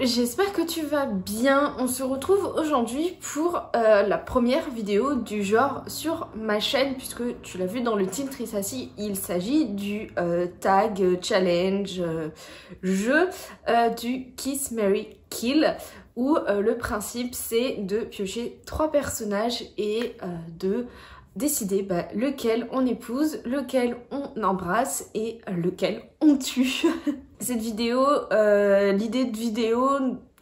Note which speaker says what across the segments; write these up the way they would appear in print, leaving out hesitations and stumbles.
Speaker 1: j'espère que tu vas bien. On se retrouve aujourd'hui pour la première vidéo du genre sur ma chaîne, puisque tu l'as vu dans le titre, il s'agit du tag challenge jeu du Kiss, Marry, Kill, où le principe c'est de piocher 3 personnages et de décider lequel on épouse, lequel on embrasse et lequel on tue. Cette vidéo, l'idée de vidéo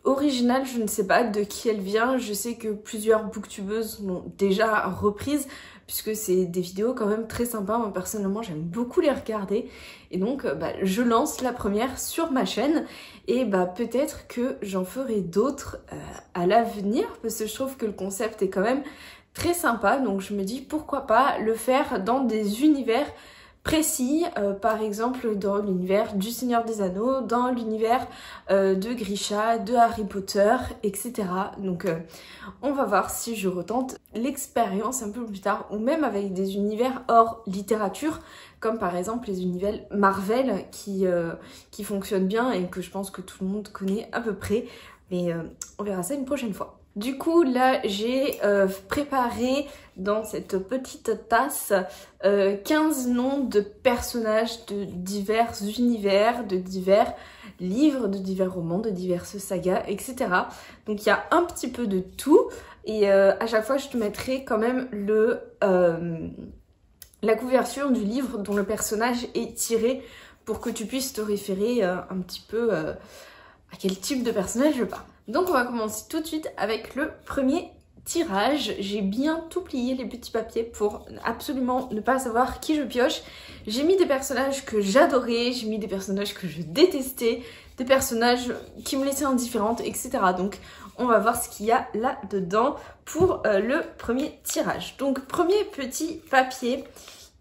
Speaker 1: originale, je ne sais pas de qui elle vient. Je sais que plusieurs booktubeuses l'ont déjà reprise, puisque c'est des vidéos quand même très sympas. Moi personnellement j'aime beaucoup les regarder, et donc je lance la première sur ma chaîne, et peut-être que j'en ferai d'autres à l'avenir, parce que je trouve que le concept est quand même très sympa. Donc je me dis pourquoi pas le faire dans des univers précis, par exemple dans l'univers du Seigneur des Anneaux, dans l'univers de Grisha, de Harry Potter, etc. Donc on va voir si je retente l'expérience un peu plus tard, ou même avec des univers hors littérature, comme par exemple les univers Marvel qui fonctionnent bien et que je pense que tout le monde connaît à peu près, mais on verra ça une prochaine fois. Du coup, là, j'ai préparé dans cette petite tasse 15 noms de personnages de divers univers, de divers livres, de divers romans, de diverses sagas, etc. Donc il y a un petit peu de tout, et à chaque fois je te mettrai quand même la couverture du livre dont le personnage est tiré, pour que tu puisses te référer un petit peu à quel type de personnage je parle. Donc on va commencer tout de suite avec le premier tirage. J'ai bien tout plié les petits papiers pour absolument ne pas savoir qui je pioche. J'ai mis des personnages que j'adorais, j'ai mis des personnages que je détestais, des personnages qui me laissaient indifférente, etc. Donc on va voir ce qu'il y a là-dedans pour le premier tirage. Donc premier petit papier,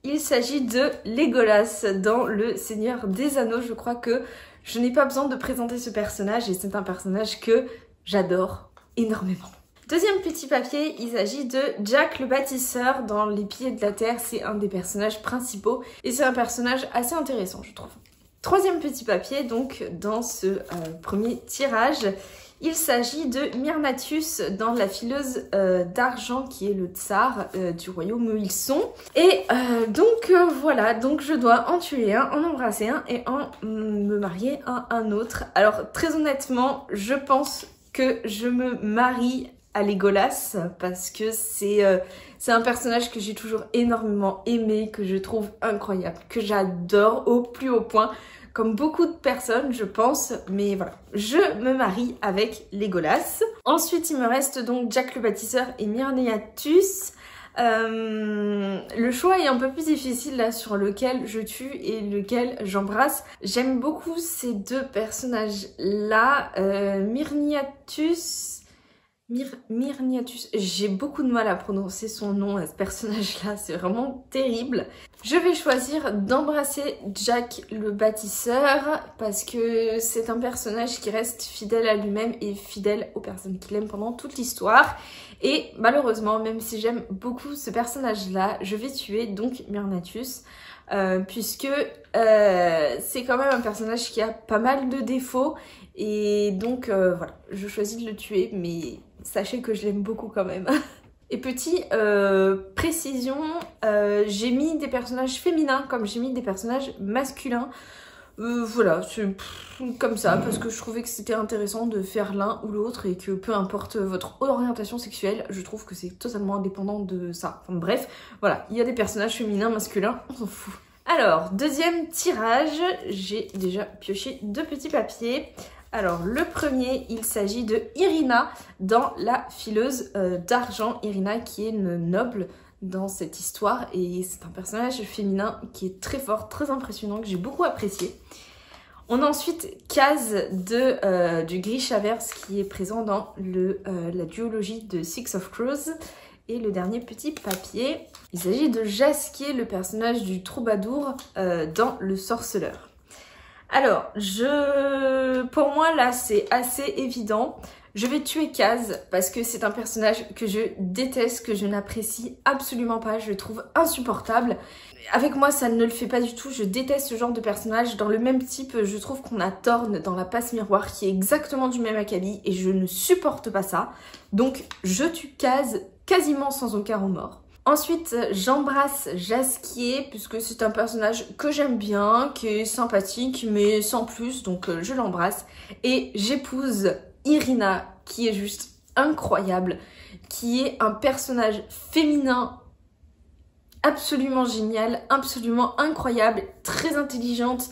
Speaker 1: il s'agit de Legolas dans Le Seigneur des Anneaux. Je crois que je n'ai pas besoin de présenter ce personnage, et c'est un personnage que j'adore énormément. Deuxième petit papier, il s'agit de Jack le Bâtisseur dans Les Piliers de la Terre. C'est un des personnages principaux et c'est un personnage assez intéressant, je trouve. Troisième petit papier, donc dans ce premier tirage, il s'agit de Myrnatius dans La Fileuse d'Argent, qui est le tsar du royaume où ils sont. Et donc voilà, donc je dois en tuer un, en embrasser un et en me marier à un autre. Alors très honnêtement, je pense que je me marie à Legolas, parce que c'est un personnage que j'ai toujours énormément aimé, que je trouve incroyable, que j'adore au plus haut point, comme beaucoup de personnes je pense, mais voilà, je me marie avec Legolas. Ensuite il me reste donc Jack le Bâtisseur et Myrnatius. Le choix est un peu plus difficile là sur lequel je tue et lequel j'embrasse. J'aime beaucoup ces deux personnages là. Myrnatius, j'ai beaucoup de mal à prononcer son nom, ce personnage là, c'est vraiment terrible. Je vais choisir d'embrasser Jack le Bâtisseur, parce que c'est un personnage qui reste fidèle à lui-même et fidèle aux personnes qu'il aime pendant toute l'histoire. Et malheureusement, même si j'aime beaucoup ce personnage là, je vais tuer donc Myrnatius, puisque c'est quand même un personnage qui a pas mal de défauts, et donc voilà, je choisis de le tuer, mais sachez que je l'aime beaucoup quand même. Et petite précision, j'ai mis des personnages féminins comme j'ai mis des personnages masculins. Voilà, c'est comme ça, parce que je trouvais que c'était intéressant de faire l'un ou l'autre, et que peu importe votre orientation sexuelle, je trouve que c'est totalement indépendant de ça. Enfin bref, voilà, il y a des personnages féminins, masculins, on s'en fout. Alors, deuxième tirage, j'ai déjà pioché 2 petits papiers. Alors le premier, il s'agit de Irina dans La Fileuse d'Argent. Irina qui est une noble dans cette histoire, et c'est un personnage féminin qui est très fort, très impressionnant, que j'ai beaucoup apprécié. On a ensuite Kaz du Grishaverse, qui est présent dans la duologie de Six of Crows. Et le dernier petit papier, il s'agit de Jaskier, le personnage du troubadour dans Le Sorceleur. Alors, pour moi là c'est assez évident. Je vais tuer Kaz parce que c'est un personnage que je déteste, que je n'apprécie absolument pas, je le trouve insupportable. Avec moi, ça ne le fait pas du tout, je déteste ce genre de personnage. Dans le même type, je trouve qu'on a Thorn dans la passe miroir qui est exactement du même acabit et je ne supporte pas ça. Donc je tue Kaz quasiment sans aucun remords. Ensuite, j'embrasse Jaskier puisque c'est un personnage que j'aime bien, qui est sympathique mais sans plus, donc je l'embrasse. Et j'épouse Irina qui est juste incroyable, qui est un personnage féminin absolument génial, absolument incroyable, très intelligente,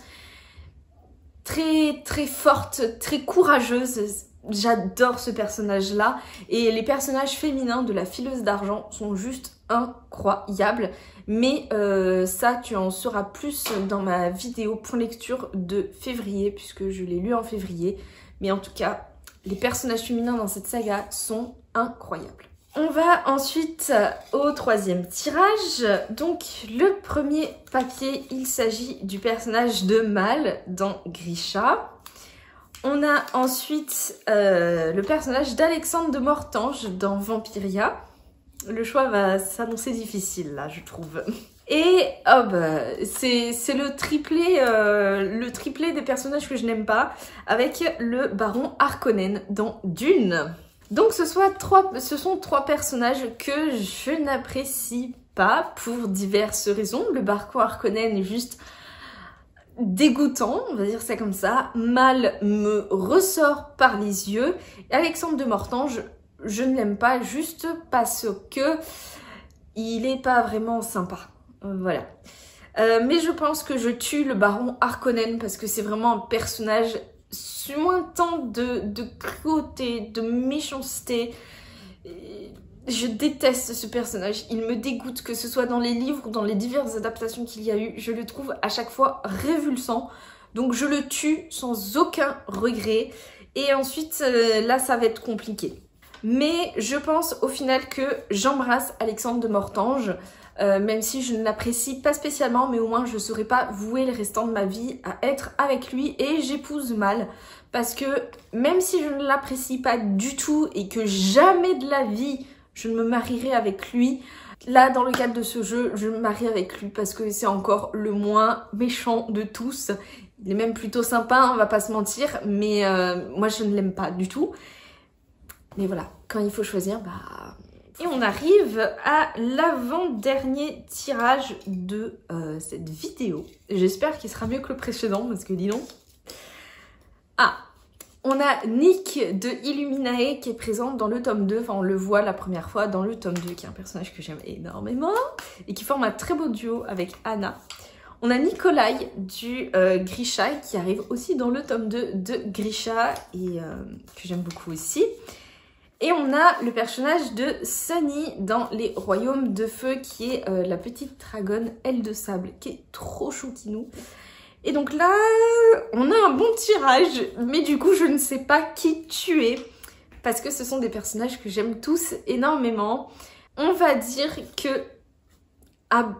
Speaker 1: très forte, très courageuse. J'adore ce personnage-là et les personnages féminins de la fileuse d'argent sont juste incroyables. Mais ça, tu en sauras plus dans ma vidéo point lecture de février puisque je l'ai lu en février. Mais en tout cas, les personnages féminins dans cette saga sont incroyables. On va ensuite au troisième tirage. Donc le premier papier, il s'agit du personnage de Mal dans Grisha. On a ensuite le personnage d'Alexandre de Mortange dans Vampiria. Le choix va s'annoncer difficile là, je trouve. Et oh c'est le triplé des personnages que je n'aime pas, avec le baron Harkonnen dans Dune. Donc ce sont trois personnages que je n'apprécie pas pour diverses raisons. Le baron Harkonnen est juste dégoûtant, on va dire ça comme ça. Mal me ressort par les yeux. Et Alexandre de Mortange, je ne l'aime pas juste parce que il est pas vraiment sympa. Voilà. Mais je pense que je tue le baron Harkonnen parce que c'est vraiment un personnage suintant de cruauté, de méchanceté. Je déteste ce personnage, il me dégoûte, que ce soit dans les livres ou dans les diverses adaptations qu'il y a eu. Je le trouve à chaque fois révulsant, donc je le tue sans aucun regret. Et ensuite, là, ça va être compliqué. Mais je pense au final que j'embrasse Alexandre de Mortange, même si je ne l'apprécie pas spécialement, mais au moins je ne serai pas vouée le restant de ma vie à être avec lui et j'épouse Mal. Parce que même si je ne l'apprécie pas du tout et que jamais de la vie je ne me marierai avec lui, là dans le cadre de ce jeu, je me marie avec lui parce que c'est encore le moins méchant de tous. Il est même plutôt sympa, on va pas se mentir, mais moi je ne l'aime pas du tout. Mais voilà, quand il faut choisir, bah... Et on arrive à l'avant-dernier tirage de cette vidéo. J'espère qu'il sera mieux que le précédent, parce que dis donc... Ah, on a Nick de Illuminae qui est présente dans le tome 2. Enfin, on le voit la première fois dans le tome 2, qui est un personnage que j'aime énormément. Et qui forme un très beau duo avec Anna. On a Nikolai du Grisha qui arrive aussi dans le tome 2 de Grisha et que j'aime beaucoup aussi. Et on a le personnage de Sunny dans Les Royaumes de Feu qui est la petite dragonne aile de sable qui est trop choutinou. Et donc là, on a un bon tirage, mais du coup je ne sais pas qui tuer parce que ce sont des personnages que j'aime tous énormément. On va dire que à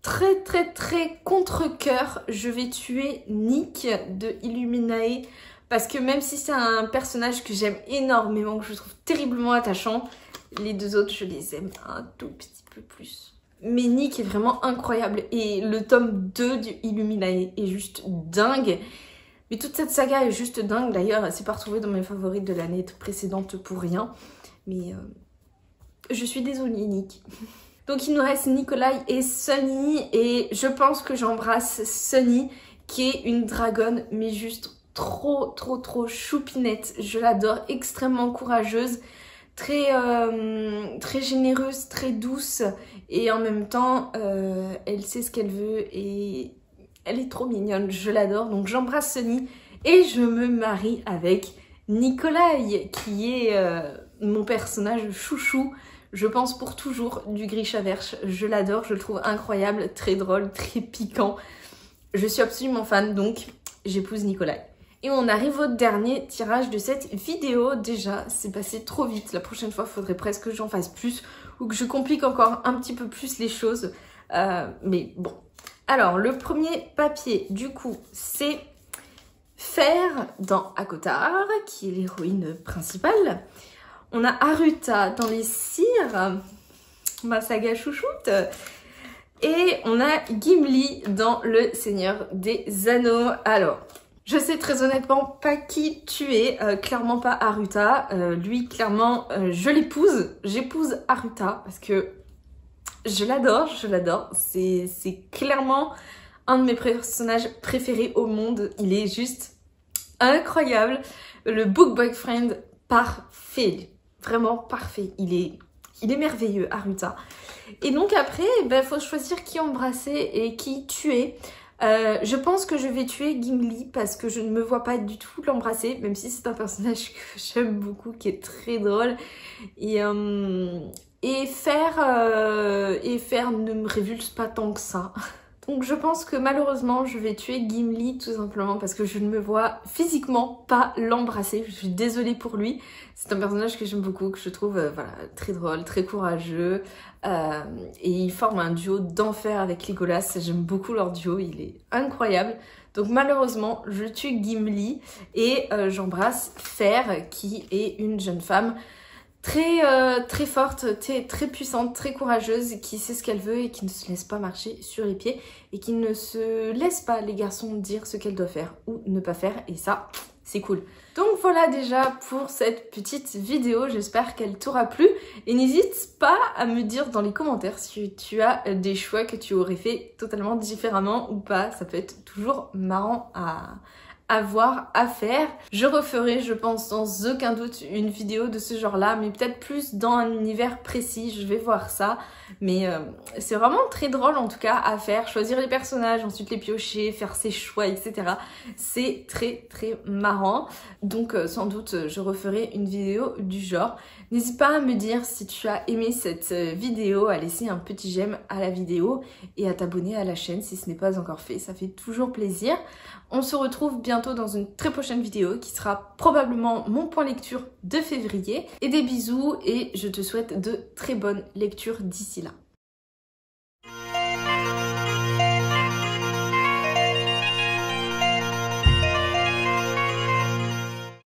Speaker 1: très contre-cœur, je vais tuer Nick de Illuminae. Parce que même si c'est un personnage que j'aime énormément, que je trouve terriblement attachant, les deux autres, je les aime un tout petit peu plus. Mais Nick est vraiment incroyable et le tome 2 du Illuminae est juste dingue. Mais toute cette saga est juste dingue. D'ailleurs, elle s'est pas retrouvée dans mes favoris de l'année précédente pour rien. Mais je suis désolée, Nick. Donc il nous reste Nikolai et Sunny. Et je pense que j'embrasse Sunny, qui est une dragonne, mais juste trop choupinette. Je l'adore, extrêmement courageuse, très généreuse, très douce et en même temps elle sait ce qu'elle veut et elle est trop mignonne, je l'adore. Donc j'embrasse Sunny et je me marie avec Nikolai qui est mon personnage chouchou, je pense pour toujours, du Grishaverse. Je l'adore, je le trouve incroyable, très drôle, très piquant. Je suis absolument fan, donc j'épouse Nikolai. Et on arrive au dernier tirage de cette vidéo. Déjà, c'est passé trop vite. La prochaine fois, il faudrait presque que j'en fasse plus ou que je complique encore un petit peu plus les choses. Mais bon. Alors, le premier papier, du coup, c'est Fer dans ACOTAR, qui est l'héroïne principale. On a Haruta dans les cires, ma saga chouchoute. Et on a Gimli dans Le Seigneur des Anneaux. Alors, je sais très honnêtement pas qui tu es, clairement pas Haruta. Lui, clairement, je l'épouse. J'épouse Haruta parce que je l'adore, je l'adore. C'est clairement un de mes personnages préférés au monde. Il est juste incroyable. Le book boyfriend parfait. Vraiment parfait. Il est merveilleux, Haruta. Et donc après, faut choisir qui embrasser et qui tuer. Je pense que je vais tuer Gimli parce que je ne me vois pas du tout l'embrasser, même si c'est un personnage que j'aime beaucoup, qui est très drôle. Et Fer ne me révulse pas tant que ça. Donc je pense que malheureusement je vais tuer Gimli tout simplement parce que je ne me vois physiquement pas l'embrasser. Je suis désolée pour lui. C'est un personnage que j'aime beaucoup, que je trouve voilà, très drôle, très courageux. Et ils forment un duo d'enfer avec Legolas. J'aime beaucoup leur duo, il est incroyable. Donc malheureusement je tue Gimli et j'embrasse Fer qui est une jeune femme très forte, très puissante, très courageuse, qui sait ce qu'elle veut et qui ne se laisse pas marcher sur les pieds et qui ne se laisse pas les garçons dire ce qu'elle doit faire ou ne pas faire, et ça, c'est cool. Donc voilà déjà pour cette petite vidéo, j'espère qu'elle t'aura plu et n'hésite pas à me dire dans les commentaires si tu as des choix que tu aurais fait totalement différemment ou pas, ça peut être toujours marrant à voir, à faire. Je referai, je pense, sans aucun doute une vidéo de ce genre-là, mais peut-être plus dans un univers précis, je vais voir ça. Mais c'est vraiment très drôle en tout cas à faire, choisir les personnages, ensuite les piocher, faire ses choix, etc. C'est très marrant. Donc sans doute je referai une vidéo du genre. N'hésite pas à me dire si tu as aimé cette vidéo, à laisser un petit j'aime à la vidéo et à t'abonner à la chaîne si ce n'est pas encore fait, ça fait toujours plaisir. On se retrouve bientôt dans une très prochaine vidéo qui sera probablement mon point lecture de février. Et des bisous et je te souhaite de très bonnes lectures d'ici là.